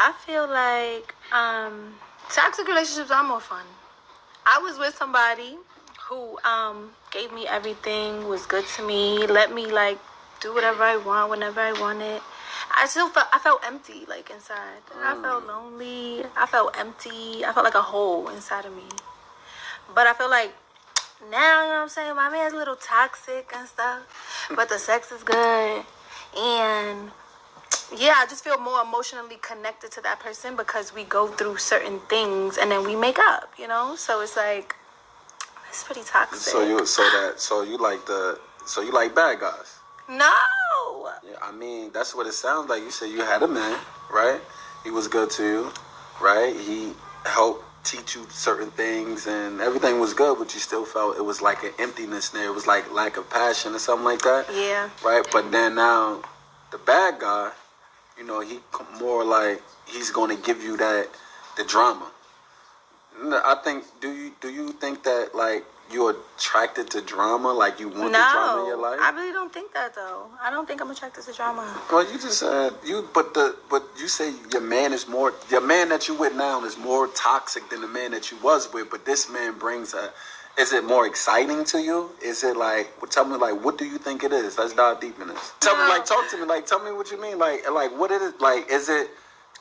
I feel like toxic relationships are more fun. I was with somebody who gave me everything, was good to me, let me like do whatever I want whenever I wanted. I felt empty like inside. I felt lonely. I felt empty. I felt like a hole inside of me. But I feel like now, you know what I'm saying, my man's a little toxic and stuff, but the sex is good. And yeah, I just feel more emotionally connected to that person because we go through certain things and then we make up, you know? So it's like, it's pretty toxic. So you like bad guys? No. Yeah, I mean, that's what it sounds like. You said you had a man, right? He was good to you, right? He helped teach you certain things and everything was good, but you still felt it was like an emptiness there. It was like lack of passion or something like that. Yeah. Right? But then now, the bad guy, you know, he more like he's going to give you the drama. I think, do you think that, like, you're attracted to drama? Like, you want the drama in your life? I really don't think that, though. I don't think I'm attracted to drama. Well, you just said, but you say your man that you with now is more toxic than the man that you was with, but this man brings is it more exciting to you? Is it like, tell me, like, what do you think it is? Let's dive deep in this. Tell me, like, talk to me, like, tell me what you mean, like what it is, like, is it,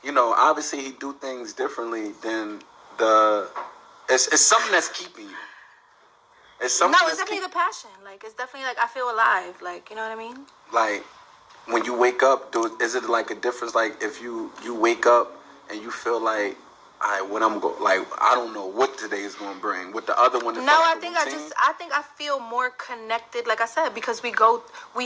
you know, obviously he do things differently than it's something that's keeping you. It's definitely the passion. Like, it's definitely like I feel alive. Like, you know what I mean? Like, when you wake up, is it like a difference? Like, if you wake up and you feel like, all right, what I'm going, like, I don't know what today is going to bring. With the other one, no, I think I feel more connected. Like I said, because we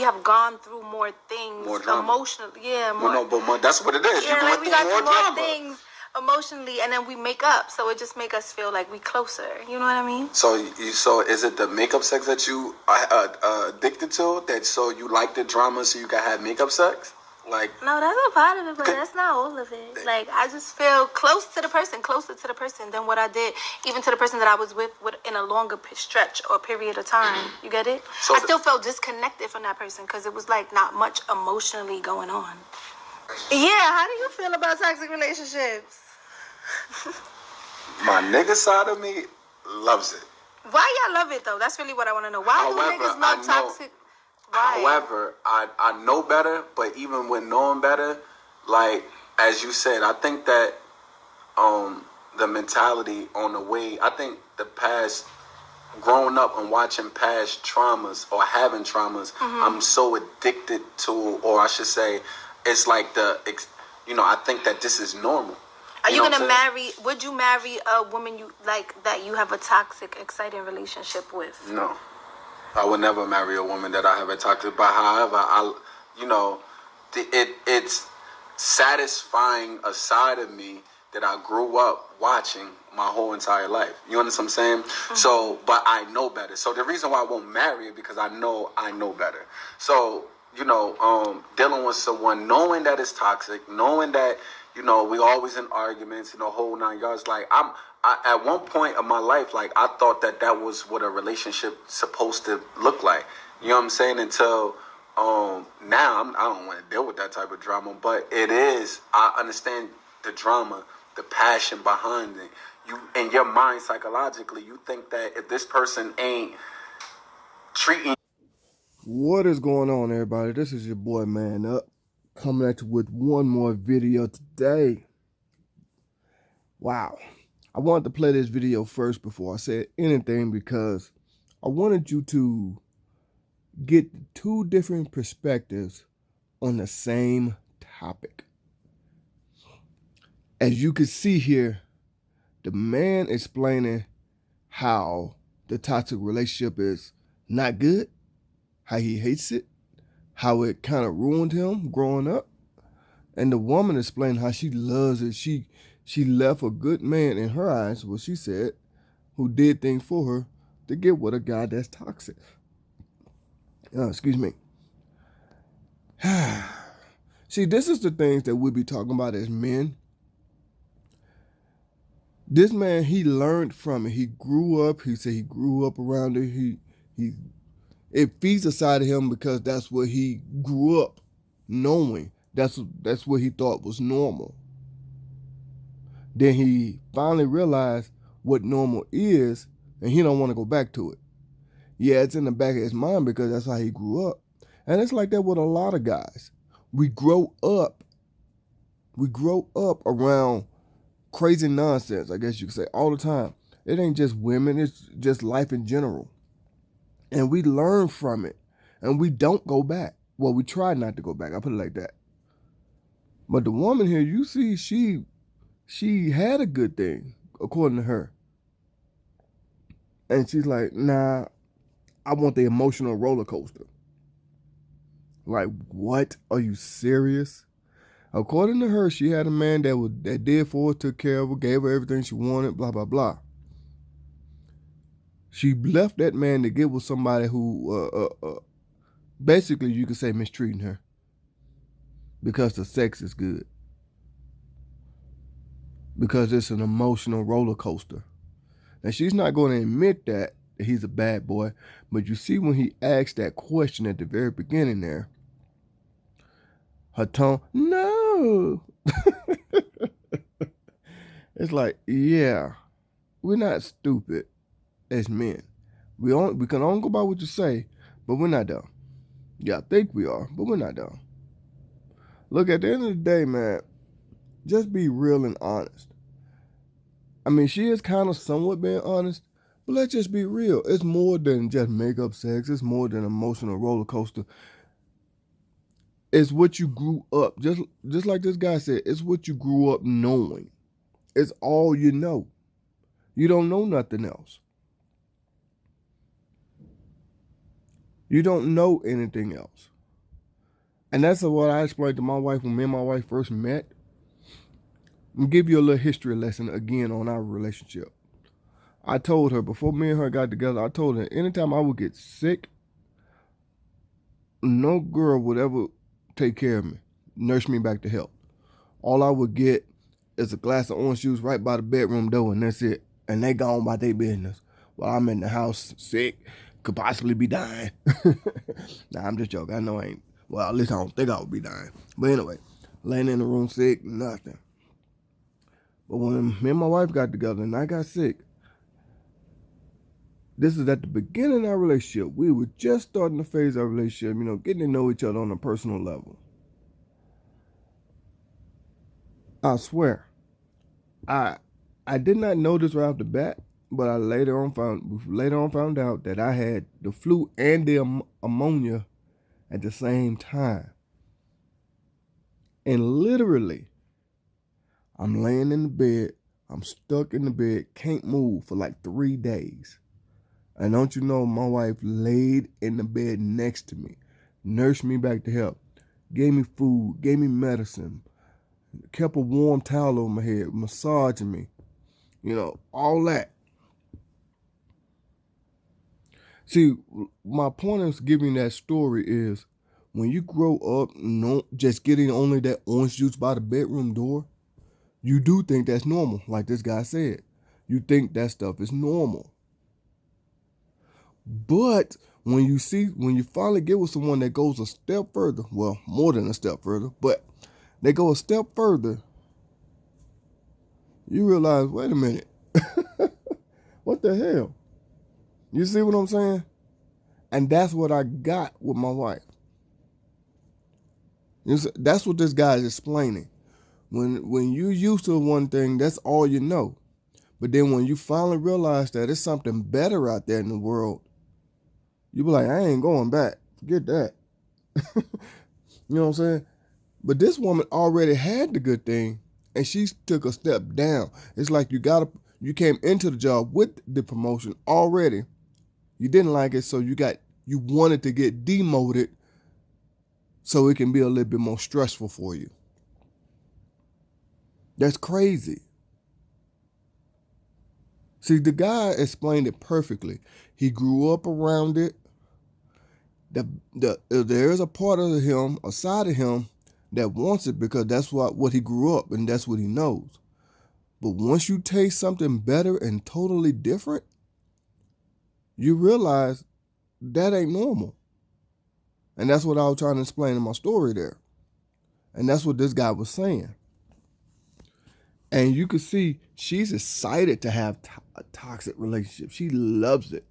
have gone through more things, more emotionally. Yeah, more. Well, no, but that's what it is. Yeah, like we got more more things emotionally, and then we make up, so it just make us feel like we closer. You know what I mean? So is it the makeup sex that you are addicted to? That so you like the drama, so you can have makeup sex? Like, no, that's a part of it, but that's not all of it. Like, I just feel closer to the person than what I did, even to the person that I was with in a longer stretch or period of time. You get it? So I still felt disconnected from that person because it was like not much emotionally going on. Yeah, how do you feel about toxic relationships? My nigga side of me loves it. Why y'all love it though? That's really what I want to know. Why do niggas love toxic? Why? However, I know better, but even when knowing better, like, as you said, I think that the mentality on the way, I think the past, growing up and watching past traumas or having traumas, I'm so addicted to, or I should say, it's like I think that this is normal. Are you gonna marry? Would you marry a woman you like that you have a toxic, exciting relationship with? No, I would never marry a woman that I have a toxic. But however, it's satisfying a side of me that I grew up watching my whole entire life. You understand what I'm saying? Mm-hmm. So, but I know better. So the reason why I won't marry it because I know better. So, dealing with someone, knowing that it's toxic, knowing that, we always in arguments, whole 9 yards. Like, I at one point of my life, like, I thought that was what a relationship supposed to look like. You know what I'm saying? Until now, I don't want to deal with that type of drama, but it is. I understand the drama, the passion behind it. You, in your mind, psychologically, you think that if this person ain't treating. What is going on, everybody? This is your boy Man Up, coming at you with one more video today. Wow. I wanted to play this video first before I said anything because I wanted you to get two different perspectives on the same topic. As you can see here, the man explaining how the toxic relationship is not good, how he hates it, how it kind of ruined him growing up. And the woman explained how she loves it. She left a good man in her eyes, what she said, who did things for her to get with a guy that's toxic. Excuse me. See, this is the things that we be talking about as men. This man, he learned from it. He grew up. He said he grew up around it. It feeds a side of him because that's what he grew up knowing. That's what he thought was normal. Then he finally realized what normal is, and he don't want to go back to it. Yeah, it's in the back of his mind because that's how he grew up. And it's like that with a lot of guys. We grow up around crazy nonsense, I guess you could say, all the time. It ain't just women, it's just life in general. And we learn from it. And we don't go back. Well, we try not to go back. I put it like that. But the woman here, you see, she had a good thing, according to her. And she's like, nah, I want the emotional roller coaster. Like, what? Are you serious? According to her, she had a man that did for her, took care of her, gave her everything she wanted, blah, blah, blah. She left that man to get with somebody who, basically, you could say mistreating her because the sex is good. Because it's an emotional roller coaster. And she's not going to admit that he's a bad boy, but you see when he asked that question at the very beginning there, her tone, no. It's like, yeah, we're not stupid as men. We can only go by what you say, but we're not dumb. Yeah, I think we are, but we're not dumb. Look, at the end of the day, man, just be real and honest. I mean, she is kind of somewhat being honest, but let's just be real. It's more than just makeup sex. It's more than emotional roller coaster. It's what you grew up. Just like this guy said, it's what you grew up knowing. It's all you know. You don't know nothing else. You don't know anything else. And that's what I explained to my wife when me and my wife first met. I'm going to give you a little history lesson again on our relationship. I told her, before me and her got together, I told her anytime I would get sick, no girl would ever take care of me, nurse me back to health. All I would get is a glass of orange juice right by the bedroom door, and that's it. And they gone about their business. While I'm in the house sick, could possibly be dying. Nah, I'm just joking. I know I ain't. Well, at least I don't think I would be dying. But anyway, laying in the room sick, nothing. But when me and my wife got together and I got sick, this is at the beginning of our relationship. We were just starting to phase our relationship, getting to know each other on a personal level. I swear, I did not know this right off the bat, but I later on found out that I had the flu and the ammonia at the same time. And literally, I'm laying in the bed, I'm stuck in the bed, can't move for like 3 days. And don't you know, my wife laid in the bed next to me, nursed me back to health, gave me food, gave me medicine, kept a warm towel over my head, massaging me, all that. See, my point of giving that story is when you grow up just getting only that orange juice by the bedroom door, you do think that's normal, like this guy said. You think that stuff is normal. But when you finally get with someone that goes a step further, well, more than a step further, but they go a step further, you realize, wait a minute, what the hell? You see what I'm saying? And that's what I got with my wife. That's what this guy is explaining. When you used to one thing, that's all you know. But then when you finally realize that there's something better out there in the world, you be like, I ain't going back. Forget that. You know what I'm saying? But this woman already had the good thing, and she took a step down. It's like you came into the job with the promotion already. You didn't like it, so you wanted to get demoted so it can be a little bit more stressful for you. That's crazy. See, the guy explained it perfectly. He grew up around it. There is a part of him, a side of him, that wants it because that's what he grew up and that's what he knows. But once you taste something better and totally different, you realize that ain't normal. And that's what I was trying to explain in my story there. And that's what this guy was saying. And you can see she's excited to have a toxic relationship. She loves it.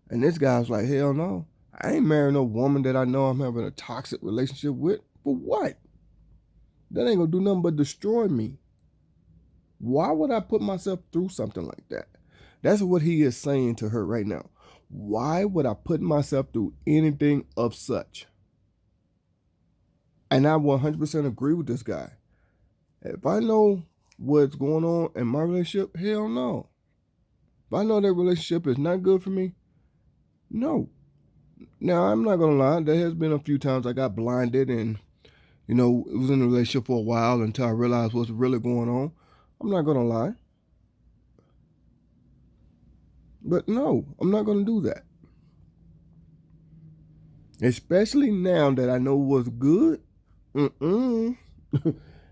And this guy's like, hell no. I ain't marrying no woman that I know I'm having a toxic relationship with. For what? That ain't gonna do nothing but destroy me. Why would I put myself through something like that? That's what he is saying to her right now. Why would I put myself through anything of such? And I 100% agree with this guy. If I know what's going on in my relationship, hell no. If I know that relationship is not good for me, no. Now, I'm not going to lie. There has been a few times I got blinded and, it was in a relationship for a while until I realized what's really going on. I'm not going to lie. But no, I'm not going to do that. Especially now that I know what's good. No,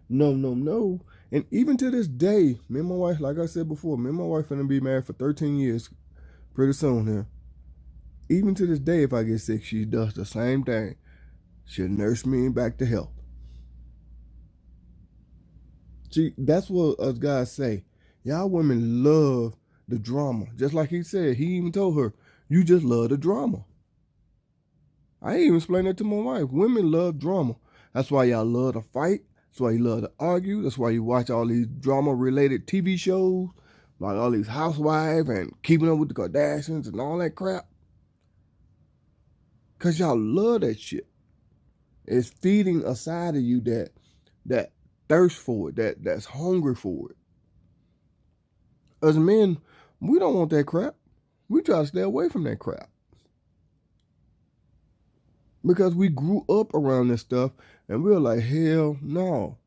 no, no. And even to this day, me and my wife, like I said before, me and my wife are going to be married for 13 years pretty soon here. Even to this day, if I get sick, she does the same thing. She'll nurse me back to health. See, that's what us guys say. Y'all women love the drama. Just like he said, he even told her, you just love the drama. I even explained that to my wife. Women love drama. That's why y'all love to fight. That's why you love to argue. That's why you watch all these drama-related TV shows, like all these housewives and Keeping Up with the Kardashians and all that crap. Because y'all love that shit. It's feeding a side of you that thirsts for it, that's hungry for it. As men, we don't want that crap. We try to stay away from that crap. Because we grew up around this stuff and we're like, hell no.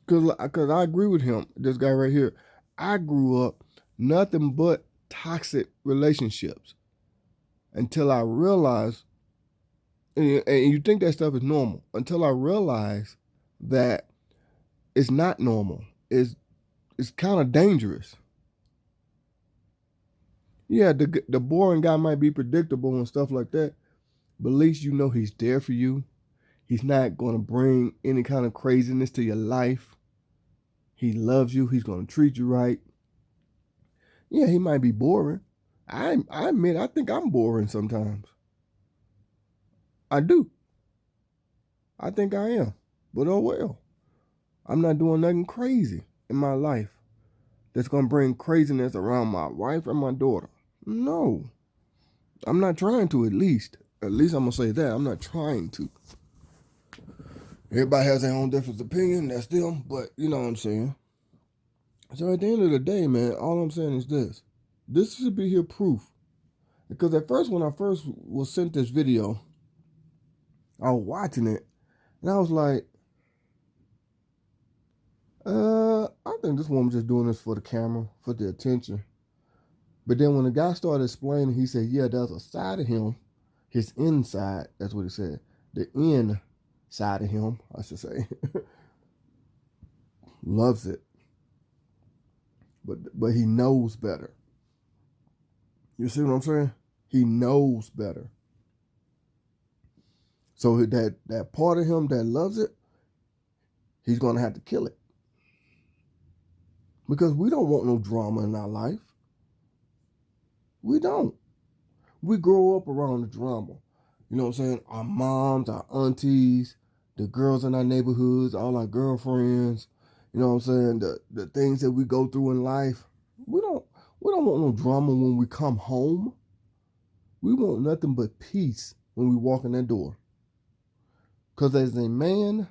Because I agree with him, this guy right here. I grew up nothing but toxic relationships until I realized, and you think that stuff is normal, until I realized that it's not normal. It's kind of dangerous. Yeah, the boring guy might be predictable and stuff like that, but at least you know he's there for you. He's not going to bring any kind of craziness to your life. He loves you. He's going to treat you right. Yeah, he might be boring. I admit, I think I'm boring sometimes. I do. I think I am. But oh well. I'm not doing nothing crazy in my life that's going to bring craziness around my wife and my daughter. No. I'm not trying to, at least. At least I'm going to say that. I'm not trying to. Everybody has their own different opinion. That's them. But you know what I'm saying. So at the end of the day, man, all I'm saying is this. This should be here proof. Because at first, when I first was sent this video, I was watching it. And I was like, I think this woman just doing this for the camera, for the attention. But then when the guy started explaining, he said, yeah, there's a side of him, his inside, that's what he said. The inside of him, I should say, loves it. But he knows better. You see what I'm saying? He knows better. So that part of him that loves it, he's going to have to kill it. Because we don't want no drama in our life. We don't. We grow up around the drama. You know what I'm saying? Our moms, our aunties, the girls in our neighborhoods, all our girlfriends. You know what I'm saying? The things that we go through in life. We don't want no drama when we come home. We want nothing but peace when we walk in that door. Because as a man,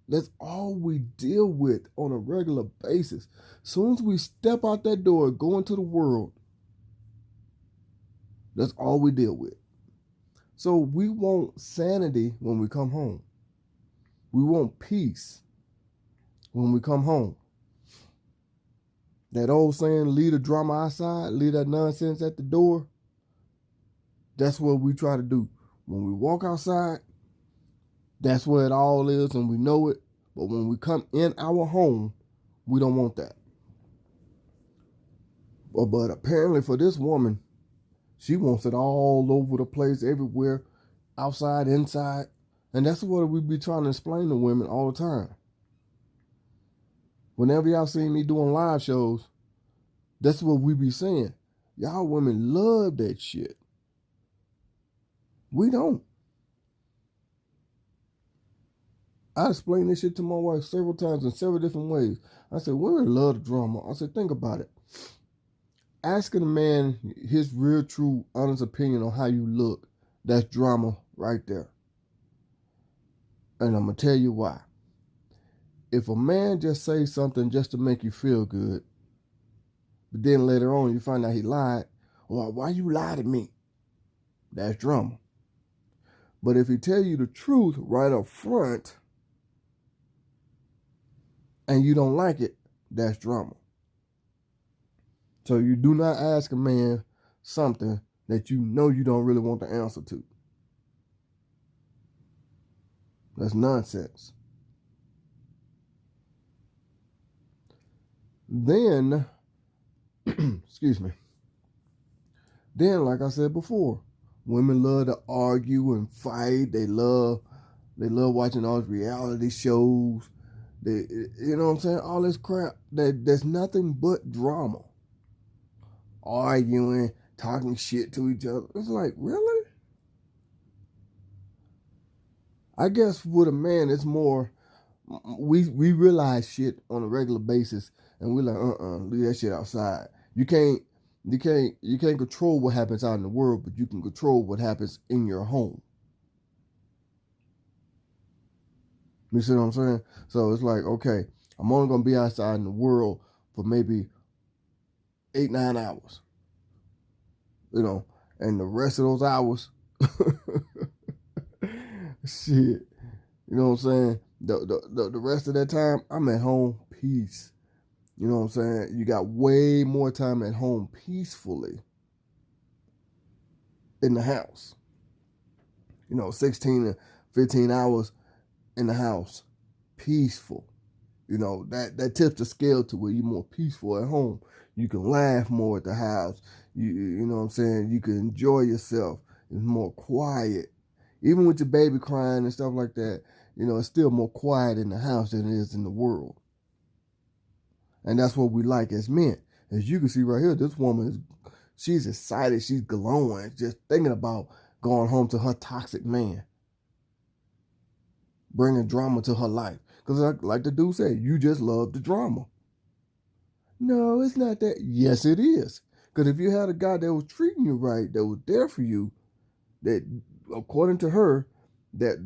that's all we deal with on a regular basis. Soon as we step out that door, go into the world, that's all we deal with. So we want sanity when we come home. We want peace when we come home. That old saying, leave the drama outside, leave that nonsense at the door. That's what we try to do. When we walk outside, that's where it all is and we know it. But when we come in our home, we don't want that. But apparently for this woman, she wants it all over the place, everywhere, outside, inside. And that's what we be trying to explain to women all the time. Whenever y'all see me doing live shows, that's what we be saying. Y'all women love that shit. We don't. I explained this shit to my wife several times in several different ways. I said, women love the drama. I said, think about it. Asking a man his real, true, honest opinion on how you look, that's drama right there. And I'm going to tell you why. If a man just says something just to make you feel good, but then later on you find out he lied, well, why you lie to me? That's drama. But if he tell you the truth right up front and you don't like it, that's drama. So you do not ask a man something that you know you don't really want the answer to. That's nonsense. Then, excuse me. Then, like I said before, women love to argue and fight. They love watching all these reality shows. They, you know what I'm saying? All this crap. There's nothing but drama. Arguing, talking shit to each other. It's like, really? I guess with a man, it's more, we realize shit on a regular basis, and we're like, leave that shit outside. You can't control what happens out in the world, but you can control what happens in your home. You see what I'm saying? So it's like, okay, I'm only gonna be outside in the world for maybe 8-9 hours. You know, and the rest of those hours, shit. You know what I'm saying? The rest of that time, I'm at home, peace. You know what I'm saying? You got way more time at home peacefully in the house. 16 to 15 hours in the house, peaceful. That tips the scale to where you're more peaceful at home. You can laugh more at the house. You know what I'm saying? You can enjoy yourself. It's more quiet. Even with your baby crying and stuff like that, it's still more quiet in the house than it is in the world. And that's what we like as men. As you can see right here, this woman she's excited, she's glowing, just thinking about going home to her toxic man, bringing drama to her life. Because like the dude said, you just love the drama. No, it's not that. Yes, it is. Because if you had a guy that was treating you right, that was there for you, that according to her, that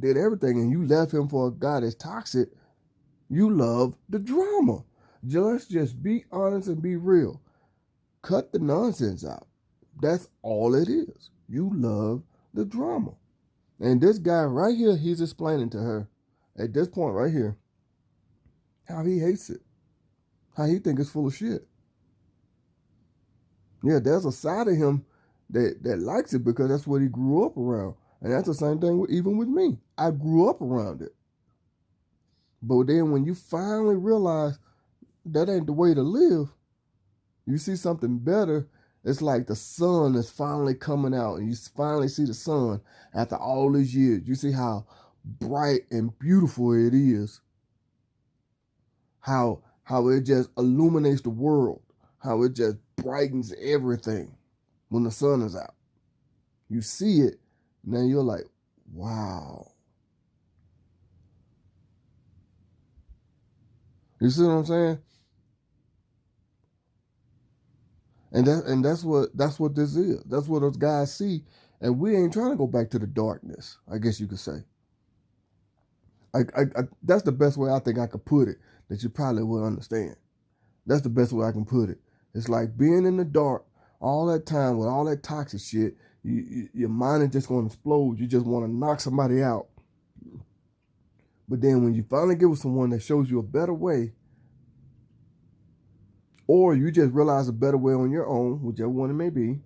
did everything, and you left him for a guy that's toxic, you love the drama. Let's just be honest and be real. Cut the nonsense out. That's all it is. You love the drama. And this guy right here, he's explaining to her at this point right here how he hates it. How he think it's full of shit. Yeah, there's a side of him that likes it because that's what he grew up around. And that's the same thing even with me. I grew up around it. But then when you finally realize that ain't the way to live, you see something better. It's like the sun is finally coming out, and you finally see the sun after all these years. You see how bright and beautiful it is. How it just illuminates the world. How it just brightens everything when the sun is out. You see it, and then you're like, wow. You see what I'm saying? And that's what this is. That's what those guys see. And we ain't trying to go back to the darkness, I guess you could say. I that's the best way I think I could put it, that you probably will understand. That's the best way I can put it. It's like being in the dark all that time with all that toxic shit. Your mind is just going to explode. You just want to knock somebody out. But then when you finally get with someone that shows you a better way, or you just realize a better way on your own, whichever one it may be,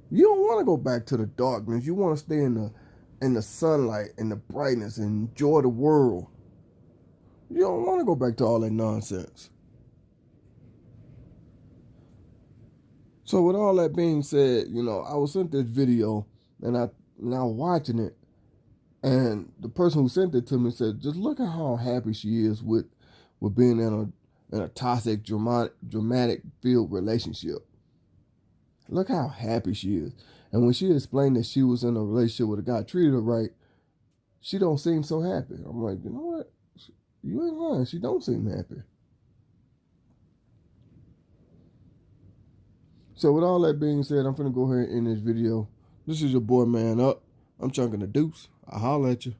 you don't want to go back to the darkness. You want to stay in the sunlight and the brightness and enjoy the world. You don't want to go back to all that nonsense. So with all that being said, I was sent this video and I was watching it, And the person who sent it to me said, just look at how happy she is with being in a toxic, dramatic filled relationship. Look how happy she is. And when she explained that she was in a relationship with a guy treated her right, she don't seem so happy. I'm like, you know what? You ain't lying. She don't seem happy. So with all that being said, I'm finna go ahead and end this video. This is your boy Man Up. I'm chunking the deuce. I'll holler at you.